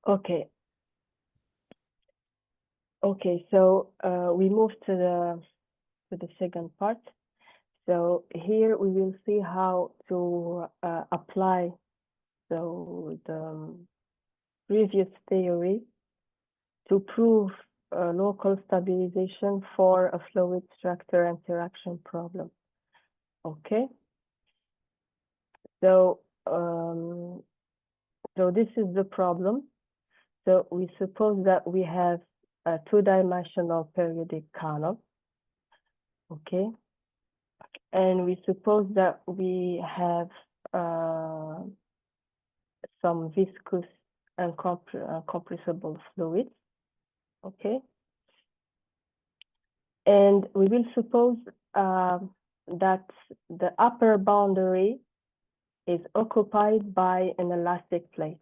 Okay. Okay, so we move to the second part. So here we will see how to apply the previous theory to prove local stabilization for a fluid structure interaction problem. Okay. So so this is the problem. So we suppose that we have a two-dimensional periodic canal. Okay. And we suppose that we have some viscous and compressible fluids. Okay. And we will suppose that the upper boundary is occupied by an elastic plate.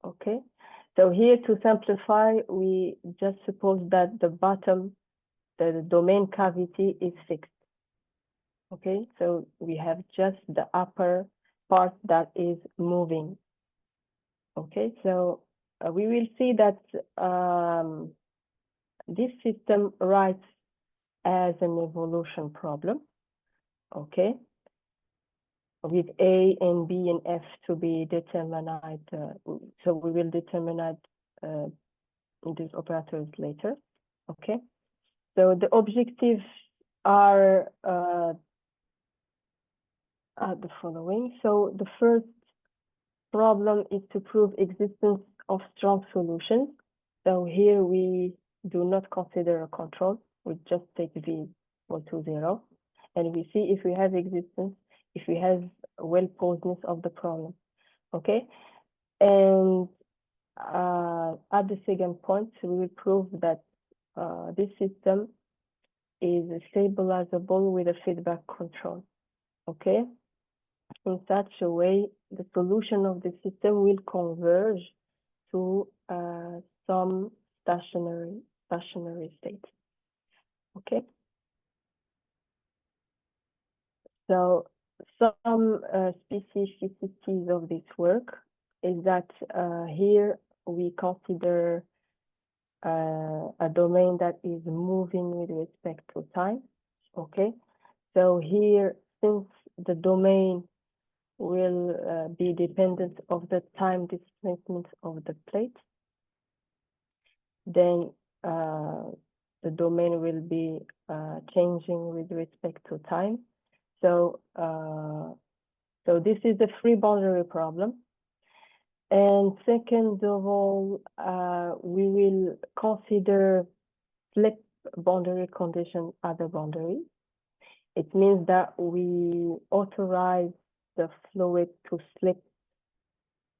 Okay. So here, to simplify, we just suppose that the bottom, the domain cavity is fixed. Okay, so we have just the upper part that is moving. Okay, so we will see that this system writes as an evolution problem. Okay, with A and B and F to be determined. So we will determine these operators later. Okay, so the objectives are the following. So the first problem is to prove existence of strong solutions. So here we do not consider a control. We just take V equal to 0, and we see if we have existence, if we have well-posedness of the problem. Okay, and at the second point, we will prove that this system is stabilizable with a feedback control. Okay, in such a way, the solution of the system will converge to some stationary state. Okay. So some specificities of this work is that here we consider a domain that is moving with respect to time. Okay. So here, since the domain will be dependent of the time displacement of the plate, then the domain will be changing with respect to time. So so this is a free boundary problem. And second of all, we will consider slip boundary condition at the boundary. It means that we authorize the fluid to slip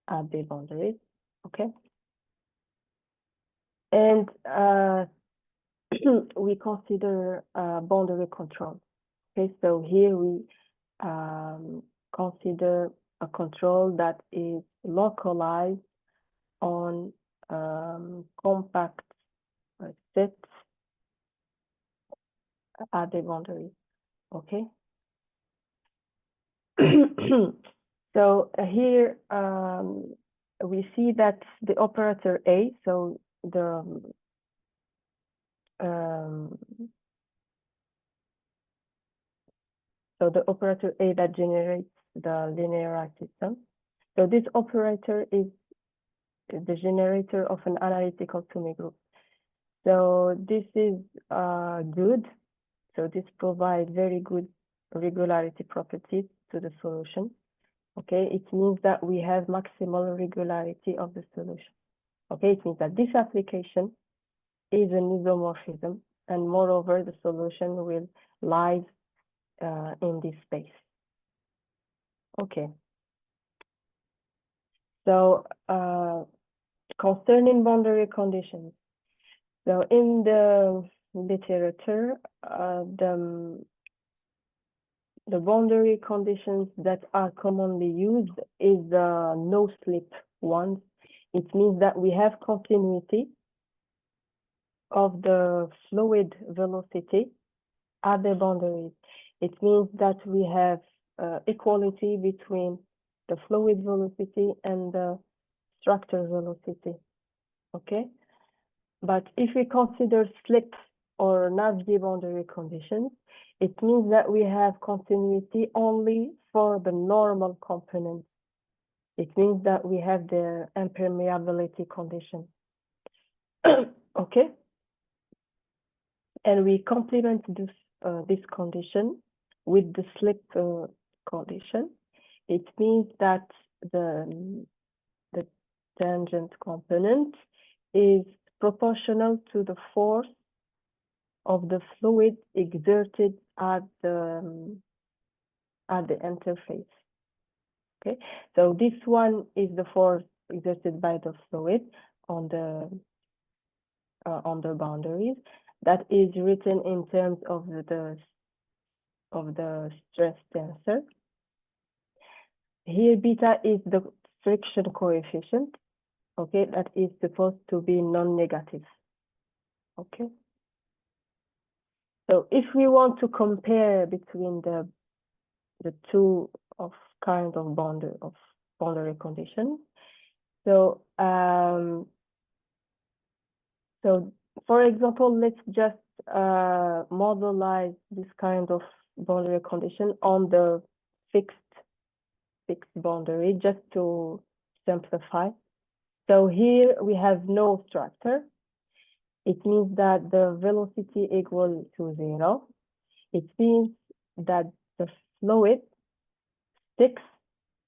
at the boundary. Okay. And we consider boundary control. Okay, so here we consider a control that is localized on compact sets at the boundary. Okay. So here we see that the operator A, so the operator A that generates the linearized system. So this operator is the generator of an analytical semi-group. So this is good. So this provides very good regularity properties to the solution. Okay, it means that we have maximal regularity of the solution. Okay, it means that this application is an isomorphism, and moreover, the solution will lie in this space. Okay. So concerning boundary conditions, so in the literature, the boundary conditions that are commonly used is the no-slip ones. It means that we have continuity of the fluid velocity at the boundaries. It means that we have equality between the fluid velocity and the structure velocity, okay? But if we consider slip or Navier boundary conditions, it means that we have continuity only for the normal component. It means that we have the impermeability condition. Okay? And we complement this condition with the slip condition. It means that the tangent component is proportional to the force of the fluid exerted at the interface. Okay, so this one is the force exerted by the fluid on the boundaries. That is written in terms of the stress tensor. Here, beta is the friction coefficient. Okay, that is supposed to be non-negative. Okay. So if we want to compare between the two of kind of boundary conditions, so for example, let's just modelize this kind of boundary condition on the fixed boundary, just to simplify. So here we have no structure. It means that the velocity equal to 0. It means that the fluid sticks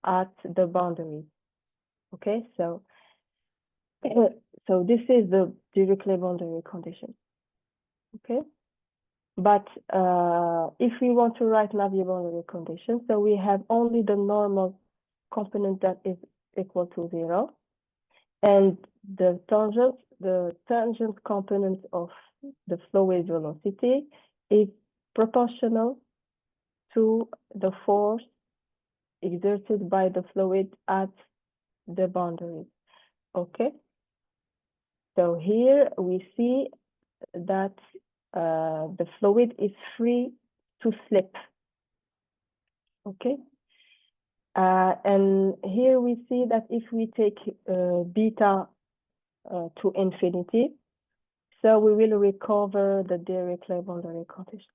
at the boundary. Okay, so this is the Dirichlet boundary condition. Okay, but if we want to write Navier boundary condition, so we have only the normal component that is equal to 0, and the tangent component of the fluid velocity is proportional to the force exerted by the fluid at the boundary. Okay, so here we see that the fluid is free to slip. Okay, and here we see that if we take beta to infinity, so we will recover the Dirichlet boundary condition.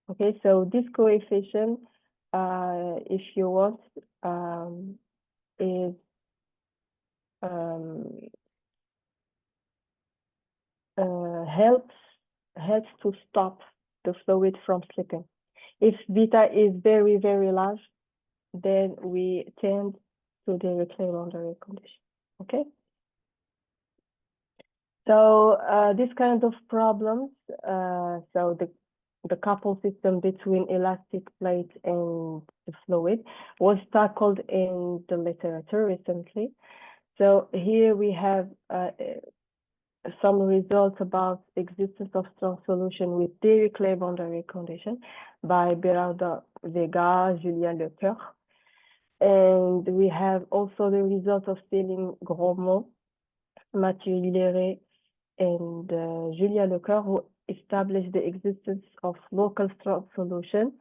Okay, so this coefficient, if you want, is helps to stop the fluid from slipping. If beta is very, very large, then we tend to the Dirichlet boundary condition. Okay. So this kind of problems, so the coupled system between elastic plate and the fluid was tackled in the literature recently. So here we have some results about existence of strong solution with Dirichlet boundary condition by Berardo Vega, Julien Lecoeur. And we have also the result of Céline Grosmont, Mathieu Hilleret, and Julien Lecoeur, who established the existence of local strong solution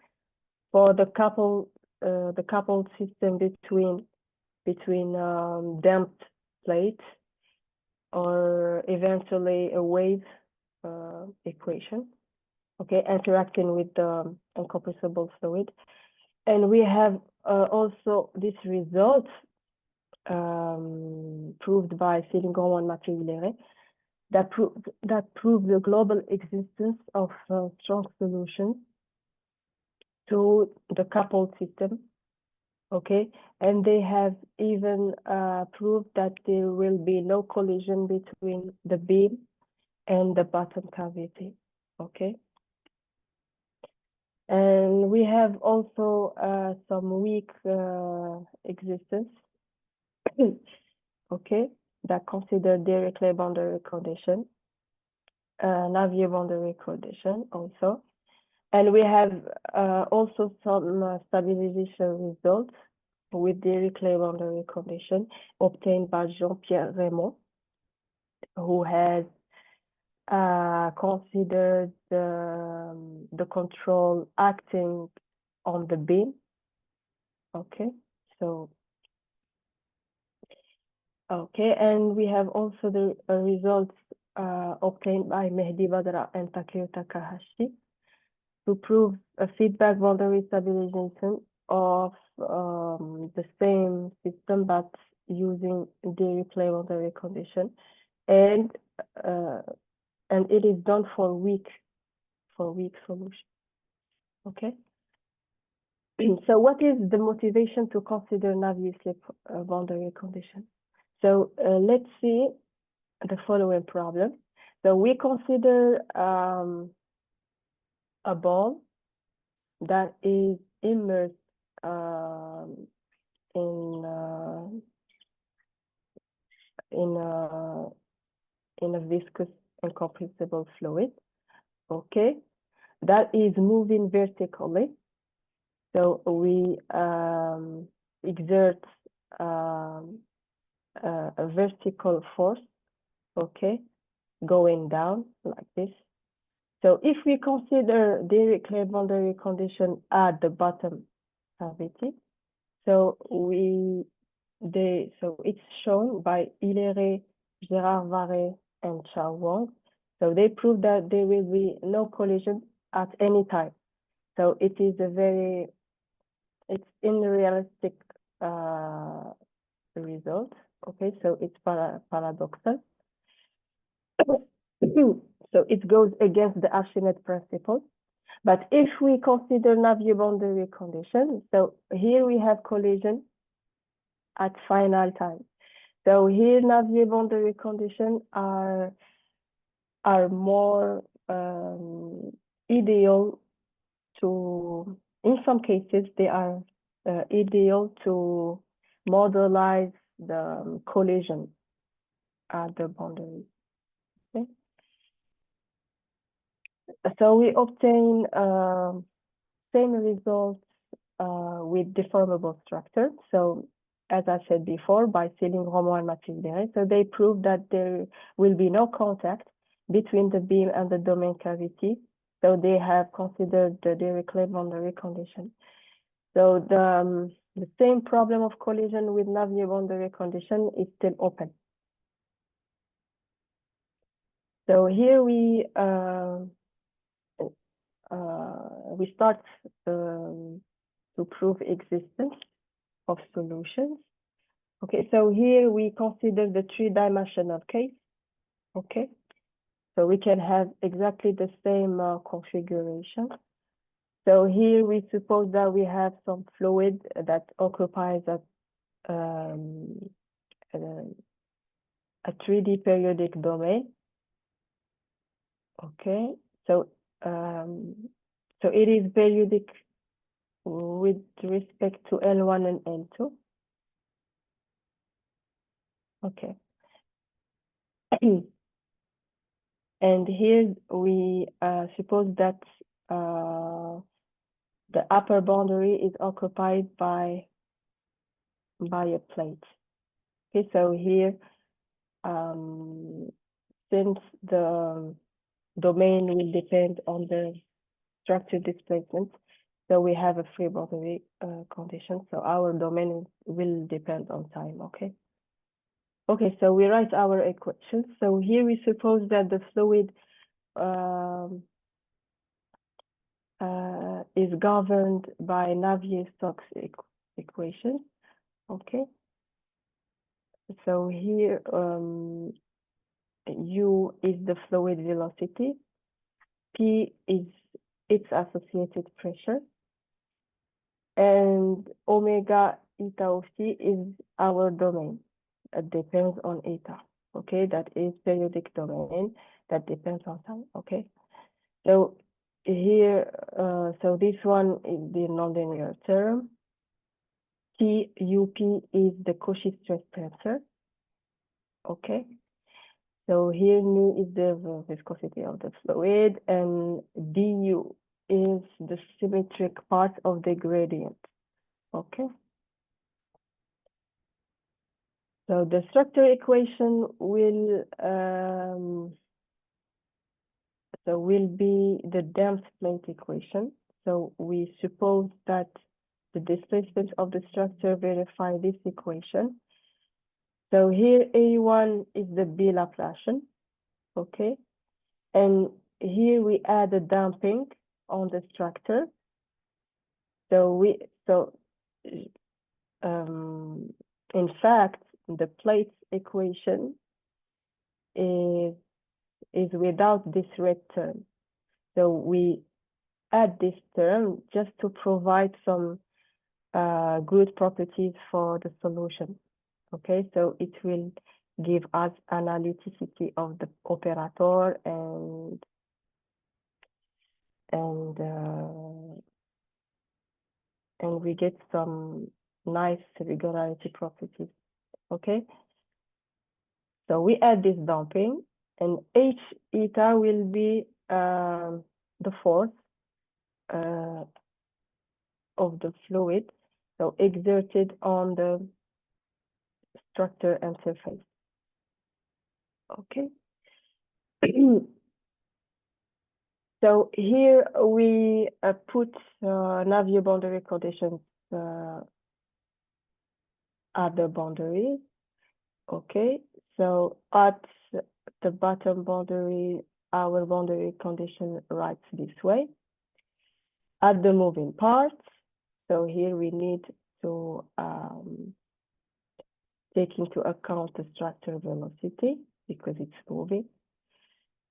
for the coupled system between damped plates, or eventually a wave equation, okay, interacting with the incompressible fluid. And we have also this result proved by Céline Grosmont and Mathieu Hilleret, that proved the global existence of strong solutions to the coupled system. Okay, and they have even proved that there will be no collision between the beam and the bottom cavity. Okay, and we have also some weak existence. Okay, that consider Dirichlet boundary condition, Navier boundary condition also. And we have also some stabilization results with Dirichlet boundary condition obtained by Jean-Pierre Raymond, who has considered the control acting on the beam. Okay, so Okay, and we have also the results obtained by Mehdi Badra and Takéo Takahashi to prove a feedback boundary stabilization of the same system but using Dirichlet boundary condition, and it is done for weak solution. Okay. So what is the motivation to consider Navier-Stokes boundary condition? So let's see the following problem. So we consider a ball that is immersed in a viscous and compressible fluid. Okay, that is moving vertically. So we exert a vertical force, okay, going down like this. So if we consider Dirichlet boundary condition at the bottom cavity, so it's shown by Hillary, Gérard Varé, and Chao Wang. So they prove that there will be no collision at any time. So it is it's unrealistic result. Okay, so it's paradoxal. So it goes against the Archimedes principle. But if we consider Navier boundary condition, so here we have collision at final time. So here Navier boundary conditions are more ideal to, in some cases, they are ideal to modelize the collision at the boundary. Okay. So we obtain same results with deformable structure. So as I said before, by Céline Roman and Mathilde Béret, so they prove that there will be no contact between the beam and the domain cavity. So they have considered the Dirichlet boundary condition. So the same problem of collision with Navier boundary condition is still open. So here we start to prove existence of solutions. Okay, so here we consider the three-dimensional case. Okay, so we can have exactly the same configuration. So here we suppose that we have some fluid that occupies a 3D periodic domain. Okay, so it is periodic with respect to L1 and L2. Okay. And here we suppose that the upper boundary is occupied by a plate. Okay, so here, since the domain will depend on the structure displacement, so we have a free boundary condition. So our domain will depend on time. Okay. Okay, so we write our equation. So here we suppose that the fluid is governed by Navier-Stokes equation. Okay. So here, U is the fluid velocity, P is its associated pressure, and omega eta of T is our domain. It depends on eta. Okay, that is periodic domain that depends on time. Okay, so here, so this one is the nonlinear term. TUP is the Cauchy stress tensor. Okay, so here nu is the viscosity of the fluid, and du is the symmetric part of the gradient. Okay. So the structure equation will be the dense plate equation. So we suppose that the displacement of the structure verify this equation. So here A1 is the B Laplacian, okay? And here we add a damping on the structure. In fact, the plate's equation is without this red term. So we add this term just to provide some good properties for the solution. Okay, so it will give us analyticity of the operator and we get some nice regularity properties. Okay, so we add this damping, and H eta will be the force of the fluid, so exerted on the structure and surface. Okay. So here we put Navier boundary conditions at the boundaries. Okay, so at the bottom boundary, our boundary condition writes this way. At the moving parts, so here we need to take into account the structure velocity because it's moving.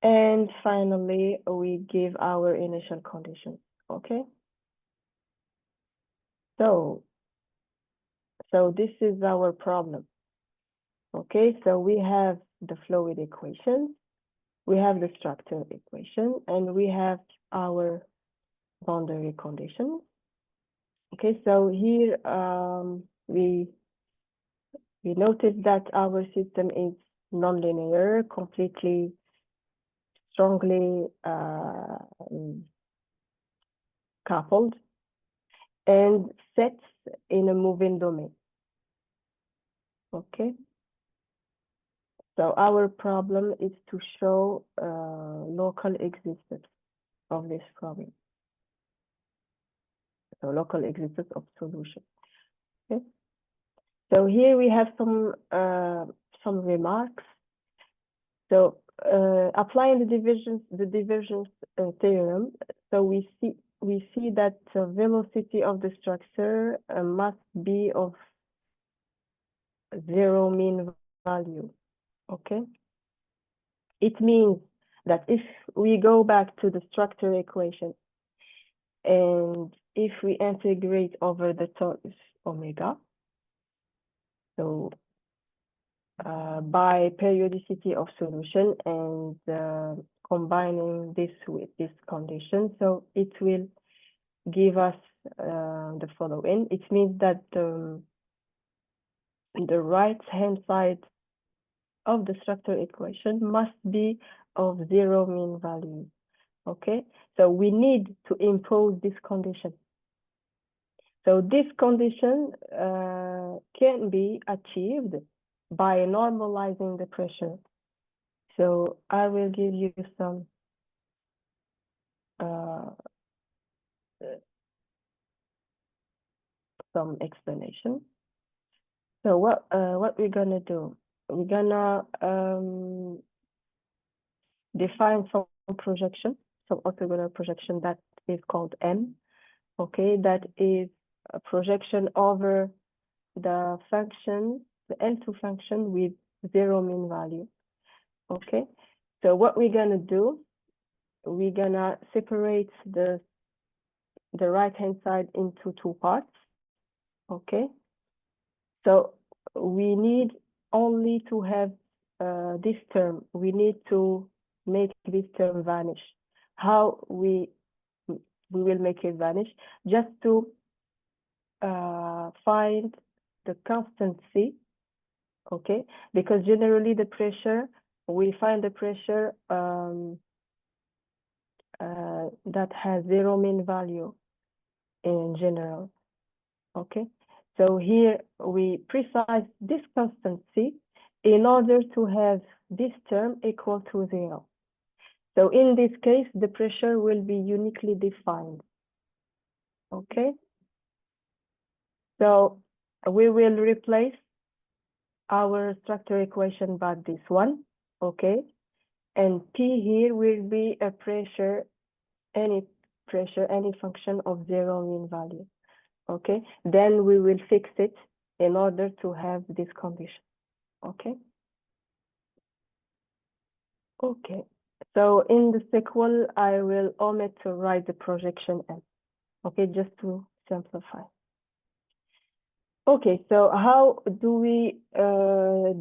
And finally, we give our initial conditions, okay? So this is our problem, okay? So we have the fluid equation, we have the structure equation, and we have our boundary conditions. Okay, so here we notice that our system is nonlinear, completely strongly coupled and set in a moving domain. Okay, so our problem is to show local existence of this problem. So local existence of solution. Okay, so here we have some remarks. So applying the divergence theorem, so we see that the velocity of the structure must be of zero mean value. Okay, it means that if we go back to the structure equation and if we integrate over the terms omega, so by periodicity of solution and combining this with this condition, so it will give us the following. It means that the right hand side of the structure equation must be of zero mean value. Okay, so we need to impose this condition. So this condition can be achieved by normalizing the pressure. So I will give you some explanation. So what we're gonna do? We're gonna define some projection, some orthogonal projection that is called M. Okay, that is a projection over the function, the L2 function with zero mean value. Okay, so what we're gonna do, we're gonna separate the right hand side into two parts. Okay, so we need only to have this term. We need to make this term vanish. How we will make it vanish? Just to find the constancy. Okay, because generally the pressure, we find the pressure that has zero mean value in general. Okay, so here we precise this constancy in order to have this term equal to zero. So in this case, the pressure will be uniquely defined. Okay, so we will replace our structure equation but this one, okay? And P here will be a pressure, any function of zero mean value, okay? Then we will fix it in order to have this condition, okay? Okay, so in the sequel, I will omit to write the projection M, okay, just to simplify. Okay, so how do we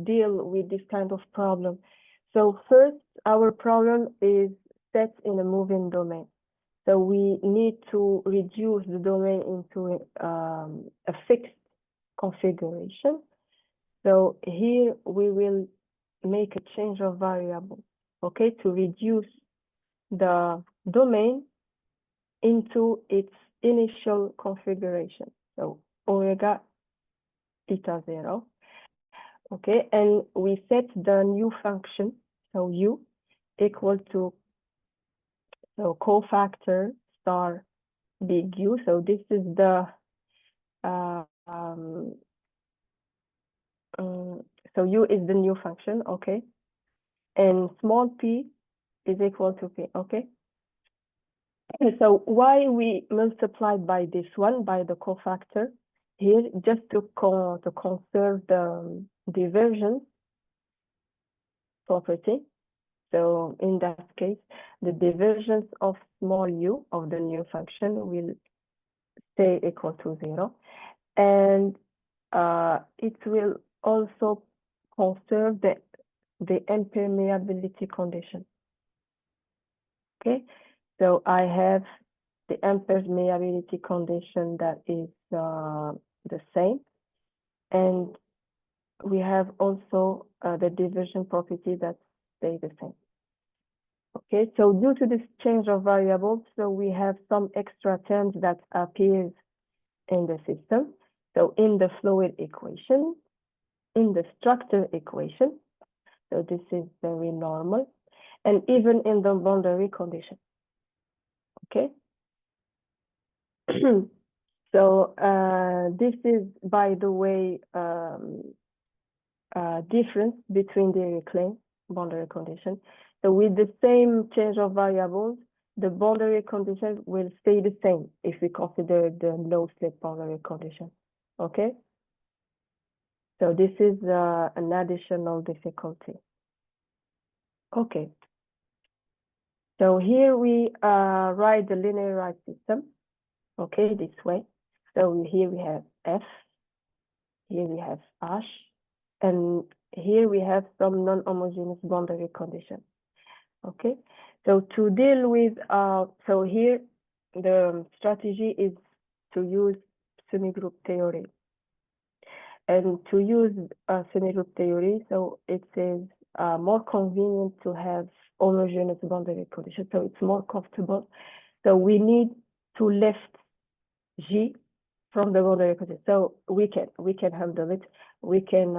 deal with this kind of problem? So first, our problem is set in a moving domain. So we need to reduce the domain into a fixed configuration. So here we will make a change of variable, okay, to reduce the domain into its initial configuration. So omega theta 0. Okay, and we set the new function, so u equal to cofactor star big U. So this is the so u is the new function, okay, and small p is equal to p, okay. So why we multiplied by this one, by the cofactor here, just to conserve the divergence property. So in that case, the divergence of small u of the new function will stay equal to 0. And it will also conserve the impermeability condition. Okay, so I have the impermeability condition that is the same. And we have also the divergence property that stays the same. Okay, so due to this change of variables, so we have some extra terms that appears in the system. So in the fluid equation, in the structure equation, so this is very normal, and even in the boundary condition. Okay. So this is, by the way, difference between the reclaimed boundary condition. So with the same change of variables, the boundary condition will stay the same if we consider the low slip boundary condition. Okay. So this is an additional difficulty. Okay. So here we write the linearized system. Okay, this way. So here we have F, here we have H, and here we have some non-homogeneous boundary condition. Okay, so to deal with, so here the strategy is to use semigroup theory. And to use semigroup theory, so it is more convenient to have homogeneous boundary condition, so it's more comfortable. So we need to lift G from the boundary condition. So we can handle it. We can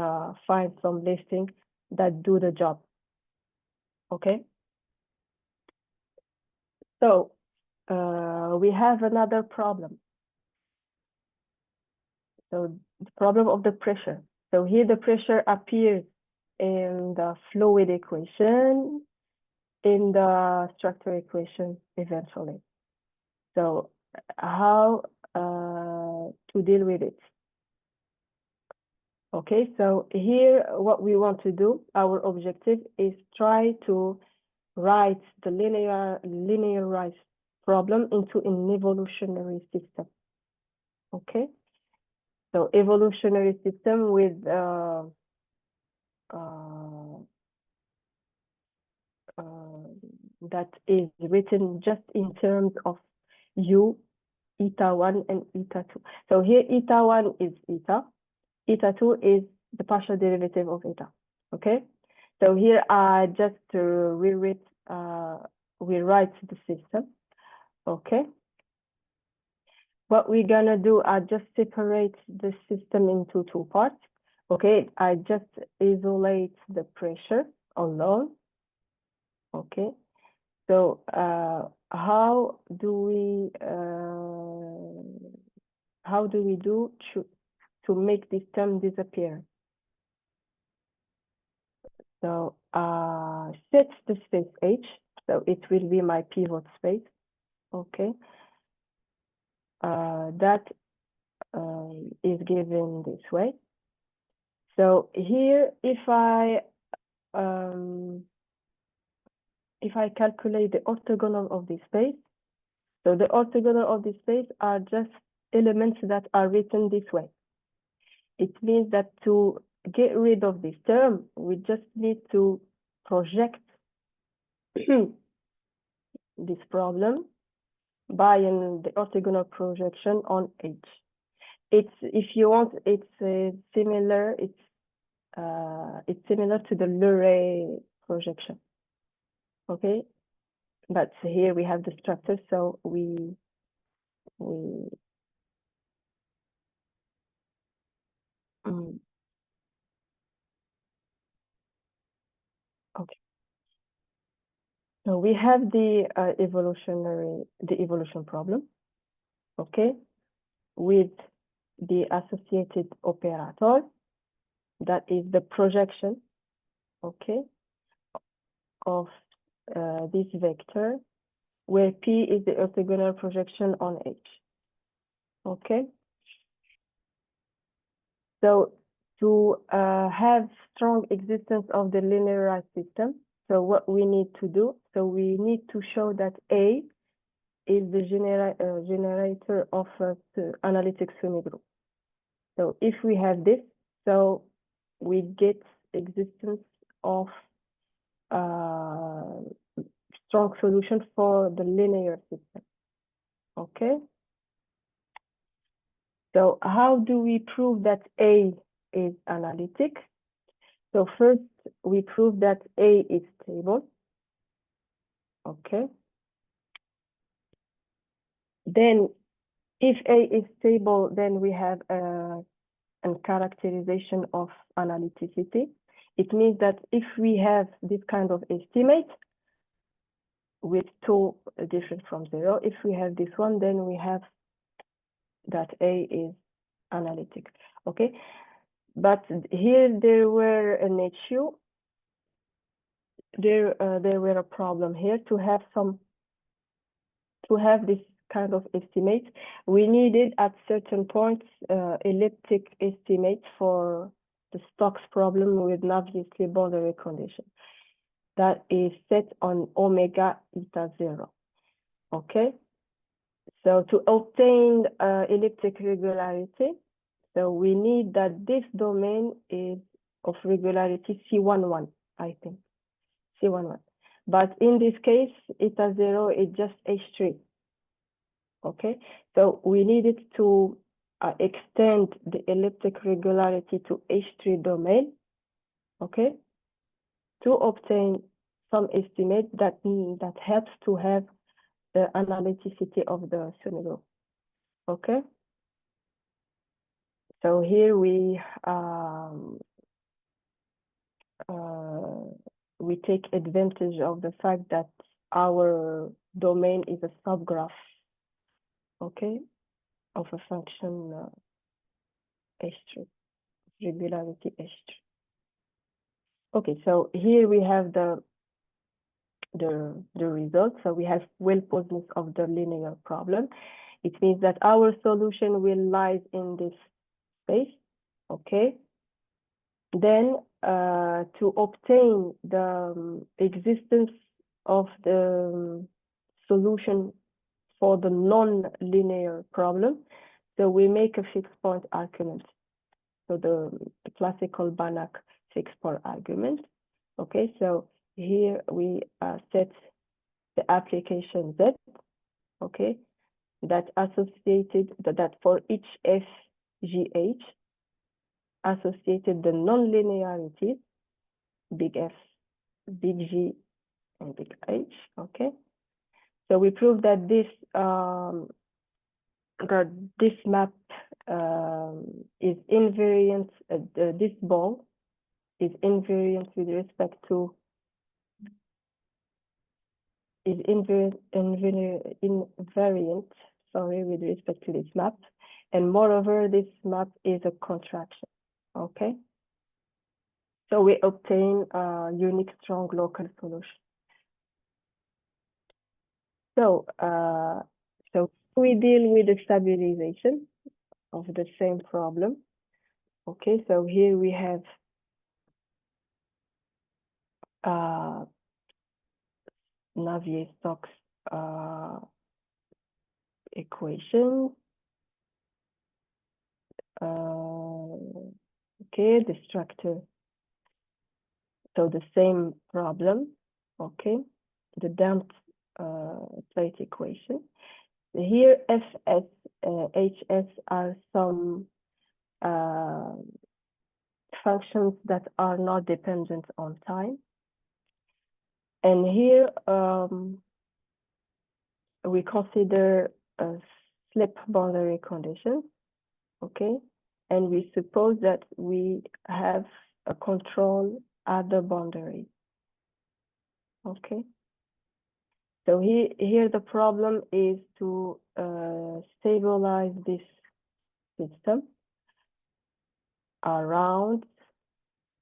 find some lifting that do the job. Okay. So we have another problem. So the problem of the pressure. So here the pressure appears in the fluid equation, in the structure equation eventually. So how to deal with it? Okay, so here what we want to do, our objective is try to write the linearized problem into an evolutionary system. Okay, so evolutionary system with that is written just in terms of u, eta 1 and eta 2. So here eta 1 is eta 2 is the partial derivative of eta. Okay, so here I just rewrite the system. Okay, what we're gonna do, I just separate the system into two parts. Okay, I just isolate the pressure alone. Okay, so how do we do to make this term disappear? So set the space H, so it will be my pivot space. Okay, that is given this way. So here, if I calculate the orthogonal of this space, so the orthogonal of this space are just elements that are written this way. It means that to get rid of this term, we just need to project this problem by the orthogonal projection on H. It's, if you want, it's similar. It's similar to the Luray projection. Okay, but here we have the structure, so we okay. So we have the evolution problem, okay, with the associated operator, that is the projection, okay, of this vector, where P is the orthogonal projection on H, okay. So to have strong existence of the linearized system, so what we need to do, so we need to show that A is the generator of the analytic semi-group. So if we have this, so we get existence of strong solution for the linear system. Okay. So how do we prove that A is analytic? So first, we prove that A is stable. Okay. Then, if A is stable, then we have a characterization of analyticity. It means that if we have this kind of estimate with two different from zero, if we have this one, then we have that A is analytic. Okay. But here there were an issue. There were a problem here to have this kind of estimate. We needed at certain points elliptic estimate for the Stokes problem with Navier-Stokes boundary condition that is set on omega eta 0. Okay. So to obtain elliptic regularity, so we need that this domain is of regularity C11, I think, C11. But in this case, eta 0 is just H3. Okay, so we needed to extend the elliptic regularity to H3 domain, okay, to obtain some estimate that helps to have the analyticity of the semi-group. Okay. So here we take advantage of the fact that our domain is a subgraph, okay, of a function H3, regularity H3. Okay, so here we have the result. So we have well-posedness of the linear problem. It means that our solution will lie in this space, okay? Then to obtain the existence of the solution for the non-linear problem, so we make a fixed point argument. So the classical Banach fixed point argument. Okay, so here we set the application Z, okay, that associated that for each FGH associated the non-linearities, big F, big G, and big H, okay. So we prove that this map is invariant, this ball is invariant with respect to invariant, sorry, with respect to this map. And moreover, this map is a contraction, okay? So we obtain a unique strong local solution. So, we deal with the stabilization of the same problem. Okay, so here we have Navier-Stokes equation. Okay, the structure. So the same problem. Okay, the damped plate equation. Here, Fs, Hs are some functions that are not dependent on time. And here we consider a slip boundary condition, okay? And we suppose that we have a control at the boundary, okay? So here the problem is to stabilize this system around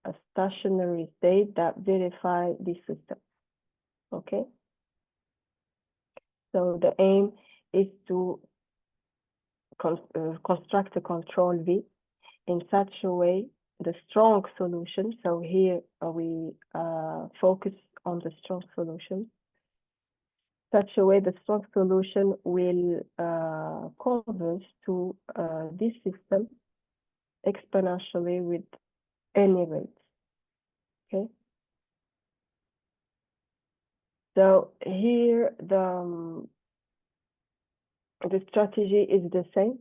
a stationary state that verify this system, okay? So the aim is to construct a control V in such a way the strong solution. So here we focus on the strong solution. Such a way the strong solution will converge to this system exponentially with any rate. Okay. So here the strategy is the same.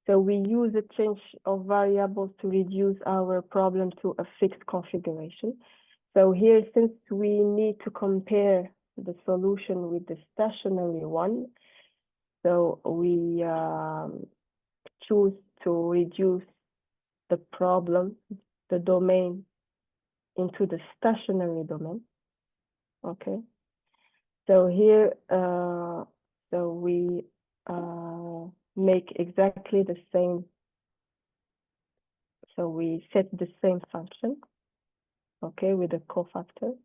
So we use a change of variables to reduce our problem to a fixed configuration. So here, since we need to compare the solution with the stationary one, so we choose to reduce the problem, the domain, into the stationary domain. Okay. So here, so we make exactly the same. So we set the same function, okay, with a cofactor.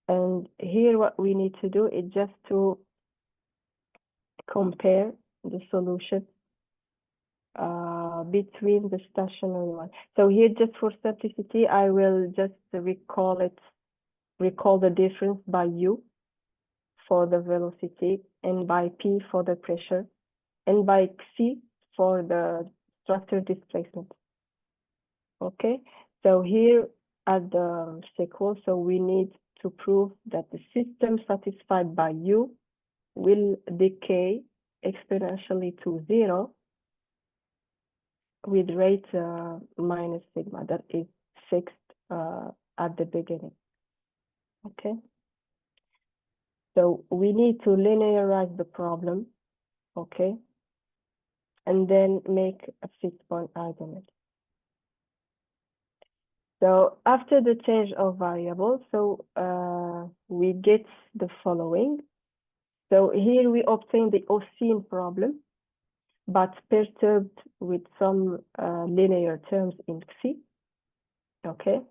And here what we need to do is just to compare the solution between the stationary one. So here, just for simplicity, I will just recall the difference by U for the velocity, and by P for the pressure, and by C for the structure displacement. Okay, so here at the sequel, so we need to prove that the system satisfied by U will decay exponentially to 0 with rate minus sigma that is fixed at the beginning. Okay, so we need to linearize the problem, okay, and then make a fixed point argument. So after the change of variables, so we get the following. So here we obtain the Oseen problem, but perturbed with some linear terms in Xi. Okay,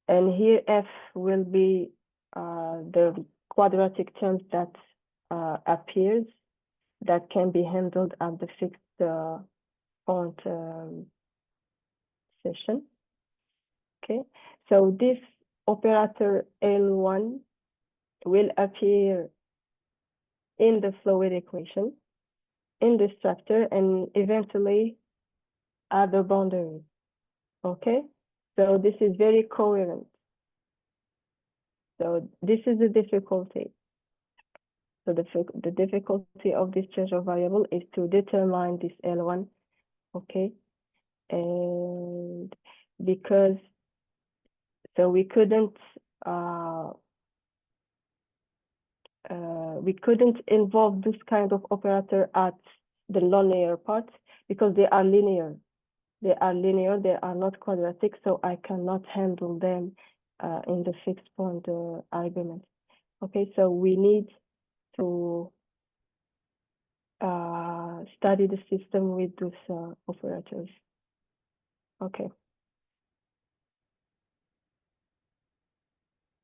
and here F will be the quadratic terms that appears that can be handled at the fixed point session. Okay, so this operator L1 will appear in the fluid equation, in the structure, and eventually at the boundary. Okay, so this is very coherent. So this is the difficulty. So the difficulty of this change of variable is to determine this L1, okay? And because, so we couldn't involve this kind of operator at the non-linear part because they are linear. They are not quadratic, so I cannot handle them in the fixed point argument. Okay, so we need to study the system with those operators. Okay.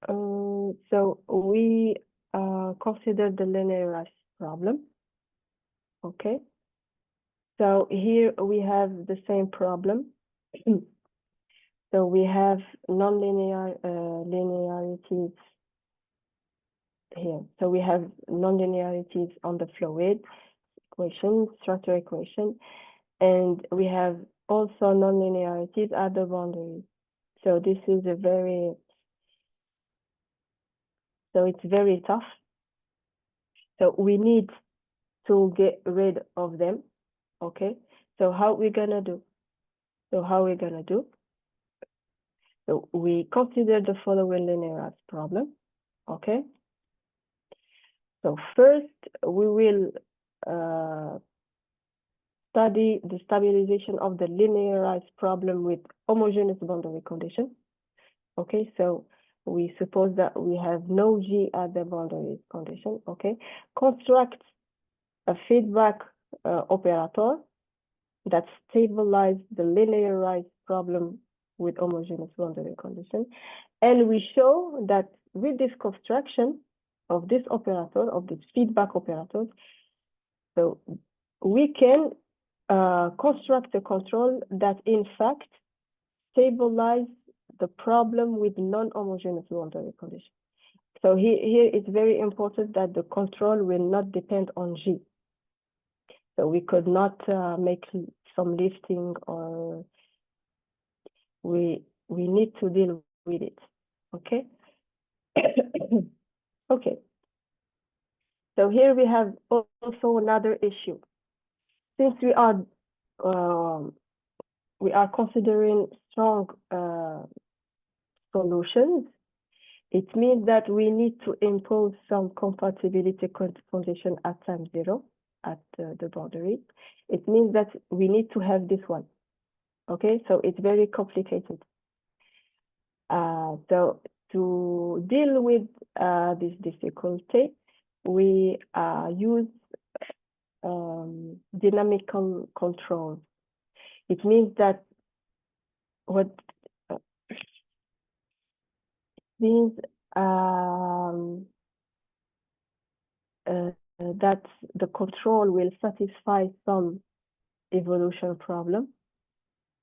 So we consider the linearized problem. Okay. So here we have the same problem. So we have nonlinear linearities here. So we have nonlinearities on the fluid equation, structure equation, and we have also nonlinearities at the boundary. So this is a very, so it's very tough. So we need to get rid of them. Okay. So how we gonna do? So we consider the following linearized problem. Okay. So first we will study the stabilization of the linearized problem with homogeneous boundary condition. Okay, so we suppose that we have no G at the boundary condition. Okay, construct a feedback operator that stabilizes the linearized problem with homogeneous boundary condition. And we show that with this construction of this operator, of this feedback operator, so we can construct a control that in fact stabilize the problem with non-homogeneous boundary condition. So here it's very important that the control will not depend on G. So we could not make some lifting, or we need to deal with it. Okay. Okay. So here we have also another issue. Since we are considering strong solutions, it means that we need to impose some compatibility condition at time zero at the boundary. It means that we need to have this one. Okay, so it's very complicated. So to deal with this difficulty, we use dynamical control. It means that what means that the control will satisfy some evolution problem.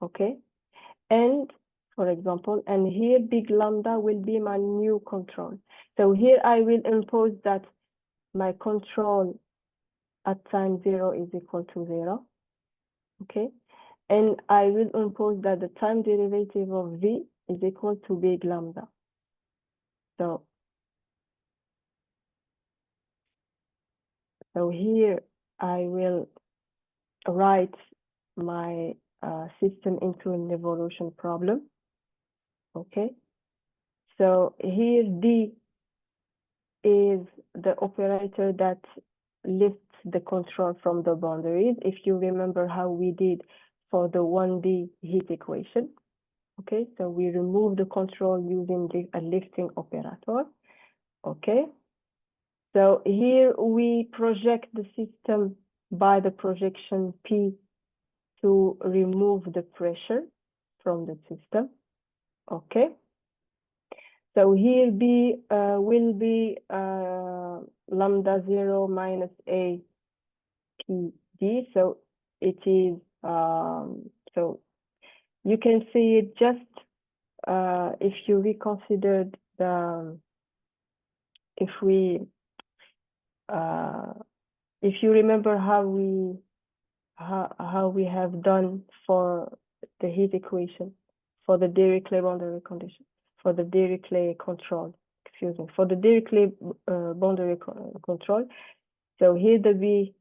Okay, and for example, and here big lambda will be my new control. So here I will impose that my control at time zero is equal to 0. Okay, and I will impose that the time derivative of v is equal to big lambda. So here I will write my system into an evolution problem. Okay, so here D is the operator that lifts the control from the boundaries, if you remember how we did for the 1D heat equation. Okay, so we remove the control using a lifting operator. Okay, so here we project the system by the projection P to remove the pressure from the system. Okay, so here B will be lambda 0 minus A P D. So it is, so you can see it just if you reconsidered the, if you remember how we have done for the heat equation, for the Dirichlet boundary condition, for the Dirichlet control, excuse me, for the Dirichlet boundary control. So here the B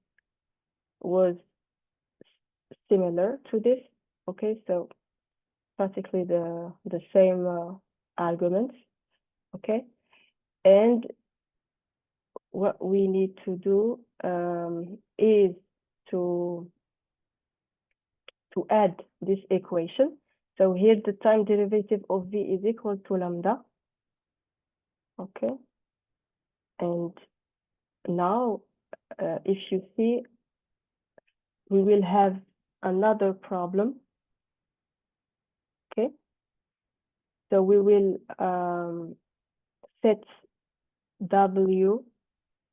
was similar to this. Okay, so practically the same arguments. Okay, and what we need to do is to add this equation. So here the time derivative of v is equal to lambda. Okay, and now if you see, we will have another problem. Okay, so we will set W,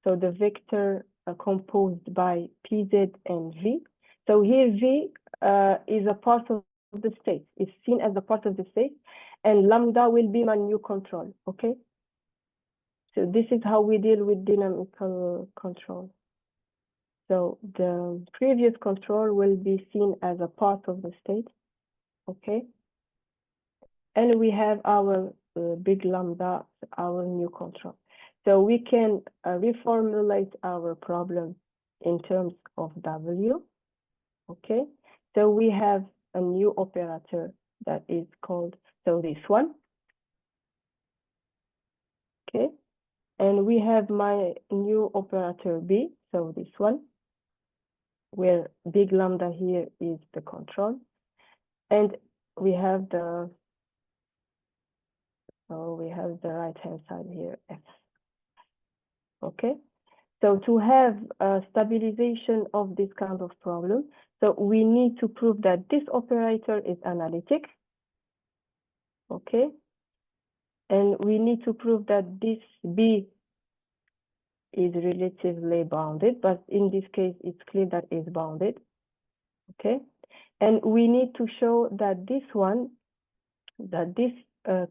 so the vector composed by PZ and V. So here V is a part of the state, it's seen as a part of the state, and lambda will be my new control, okay? So this is how we deal with dynamical control. So the previous control will be seen as a part of the state, okay? And we have our big lambda, our new control. So we can reformulate our problem in terms of W, okay? So we have a new operator that is called, so this one, okay? And we have my new operator B, so this one, where big lambda here is the control. And we have the, so we have the right-hand side here, F. Okay, so to have a stabilization of this kind of problem, so we need to prove that this operator is analytic. Okay, and we need to prove that this B is relatively bounded, but in this case, it's clear that it's bounded. Okay, and we need to show that this one, that this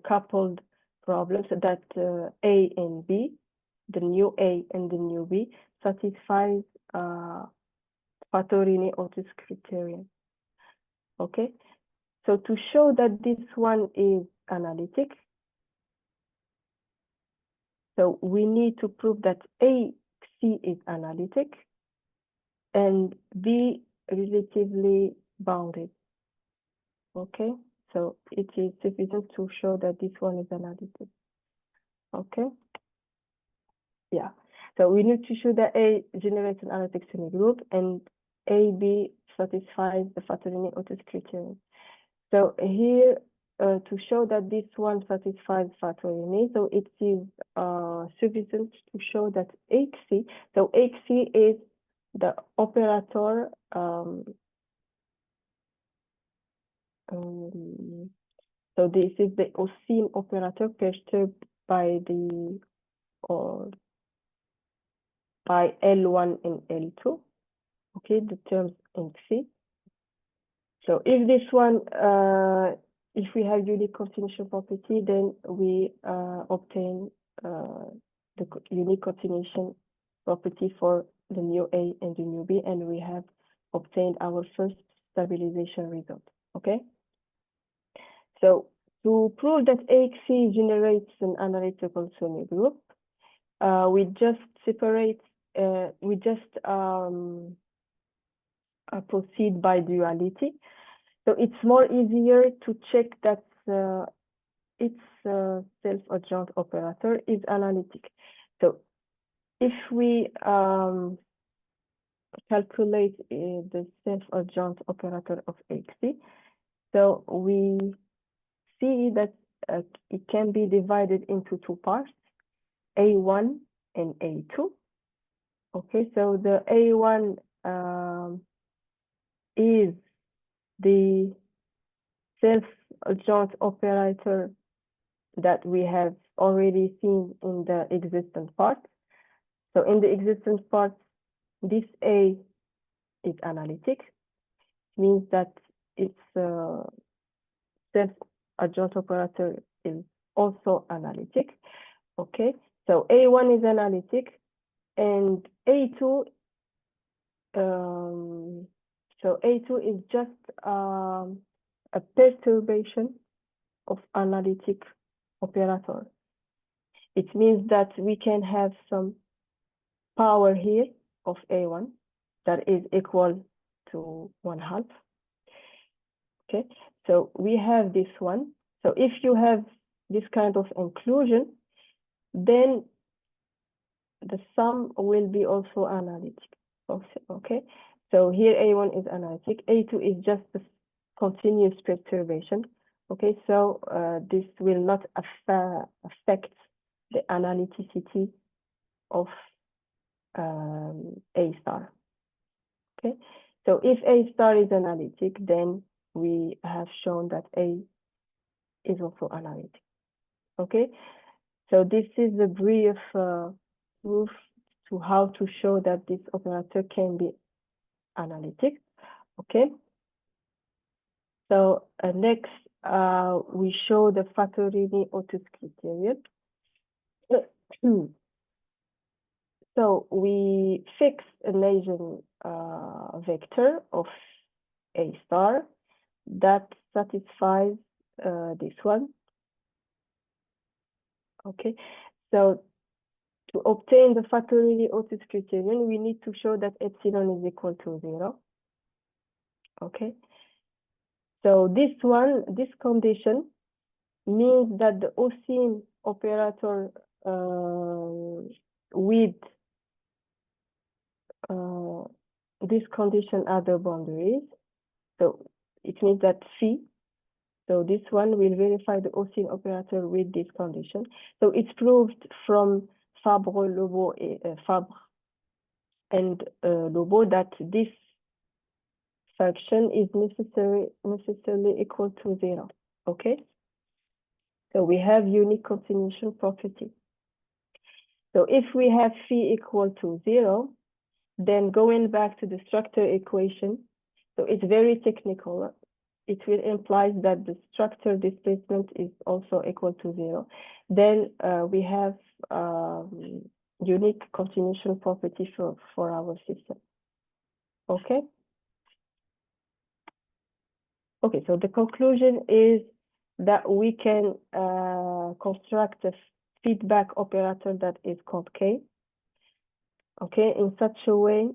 coupled problems, that A and B, the new A and the new B, satisfies Fattorini-Otis criterion. Okay, so to show that this one is analytic, so we need to prove that AC is analytic and B relatively bounded. Okay, so it is sufficient to show that this one is analytic. Okay, yeah, so we need to show that A generates an analytic semigroup and AB satisfies the Fattorini-Otis criterion. So here, to show that this one satisfies Fattorini, so it is sufficient to show that HC, so HC is the operator, so this is the Gaussian operator perturbed by the, or by L1 and L2, okay, the terms in C. So if this one, if we have unique continuation property, then we obtain the unique continuation property for the new A and the new B, and we have obtained our first stabilization result, okay? So to prove that AXC generates an analytical semigroup, we just separate, we just proceed by duality. So it's more easier to check that its self-adjoint operator is analytic. So if we calculate the self-adjoint operator of XC, so we see that it can be divided into two parts, A1 and A2. Okay, so the A1 is the self-adjoint operator that we have already seen in the existent part. So in the existent part, this A is analytic, means that its self-adjoint operator is also analytic. Okay, so A1 is analytic, and A2, so A2 is just a perturbation of analytic operator. It means that we can have some power here of A1 that is equal to 1/2. Okay, so we have this one. So if you have this kind of inclusion, then the sum will be also analytic. Okay, so here A1 is analytic, A2 is just a continuous perturbation. Okay, so this will not affect the analyticity of A star. Okay, so if A star is analytic, then we have shown that A is also analytic. Okay, So this is a brief proof to how to show that this operator can be analytic. Okay. So next, we show the Fattorini-Otus criterion. So we fix an Asian vector of A star that satisfies this one. Okay, so to obtain the Fattorini-Otus criterion, we need to show that epsilon is equal to 0. Okay, so this condition means that the Gaussian operator with this condition are the boundaries. So it means that phi, so this one will verify the Gaussian operator with this condition. So it's proved from Fabre, Lobo, and Lobo that this function is necessarily equal to 0. Okay. So we have unique continuation property. So if we have phi equal to 0, then going back to the structure equation, so it's very technical. It will imply that the structure displacement is also equal to 0. Then we have unique continuation property for our system. Okay. Okay, so the conclusion is that we can construct a feedback operator that is called K. Okay, in such a way,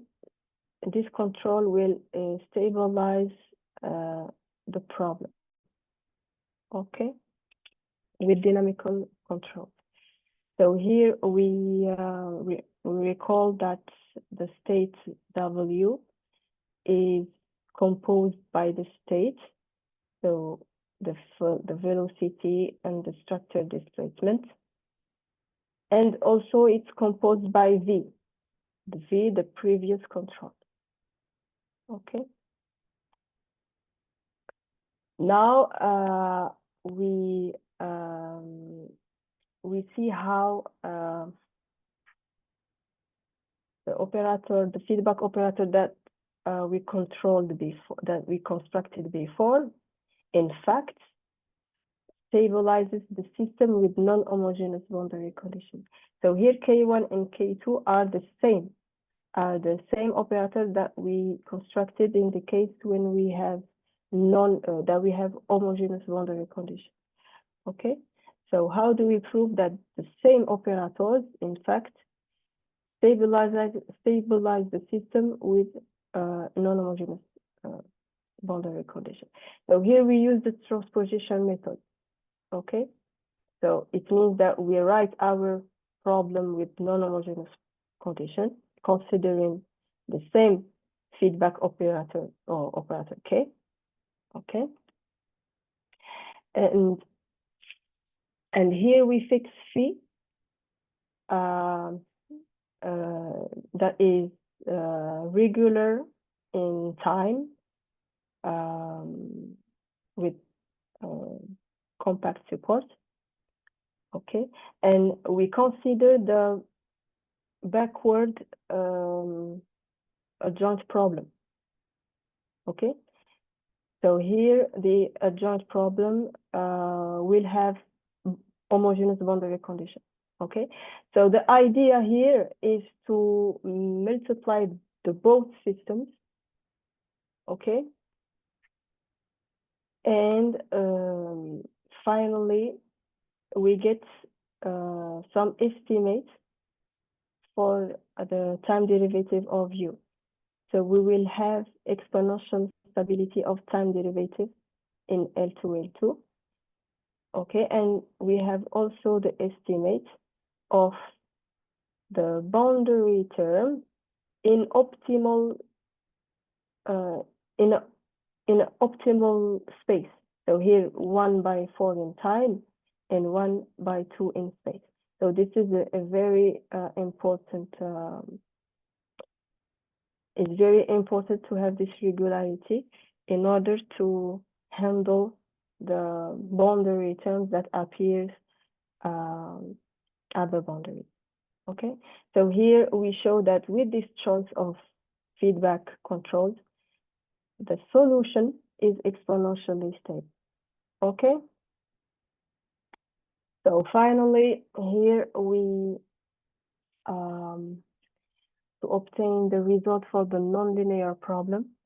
this control will stabilize the problem. Okay, with dynamical control. So here we recall that the state W is composed by the state, so the velocity and the structure displacement, and also it's composed by V, the previous control. Okay. Now we see how the feedback operator that we controlled before, that we constructed before, in fact, stabilizes the system with non-homogeneous boundary conditions. So here K1 and K2 are the same operator that we constructed in the case when we have homogeneous boundary conditions. Okay, so how do we prove that the same operators, in fact, stabilize the system with non-homogeneous boundary condition? So here we use the transposition method. Okay, so it means that we write our problem with non-homogeneous condition, considering the same feedback operator or operator K. Okay, and here we fix phi that is regular in time with compact support. Okay, and we consider the backward adjoint problem. Okay, so here the adjoint problem will have homogeneous boundary condition. Okay, so the idea here is to multiply the both systems. Okay, and finally we get some estimate for the time derivative of U. So we will have exponential stability of time derivative in L2, L2. Okay, and we have also the estimate of the boundary term in optimal in an optimal space. So here 1/4 in time and 1/2 in space. So this is a very important. It's very important to have this regularity in order to handle the boundary terms that appears at the boundary. Okay, so here we show that with this choice of feedback controls, the solution is exponentially stable. Okay, so finally here we to obtain the result for the nonlinear problem,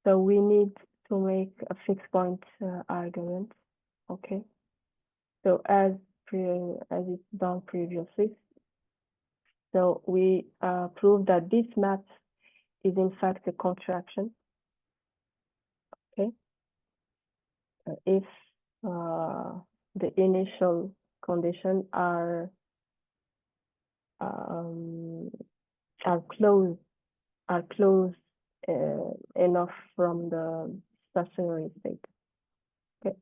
so we need to make a fixed point argument. Okay, so as it's done previously, so we prove that this map is in fact a contraction. Okay, if the initial conditions are close enough from the stationary state. Okay.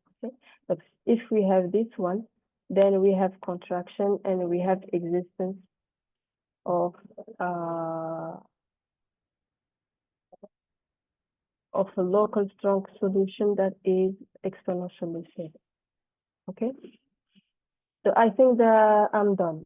But if we have this one, then we have contraction and we have existence of a local strong solution that is exponentially stable. Okay. So I think that I'm done.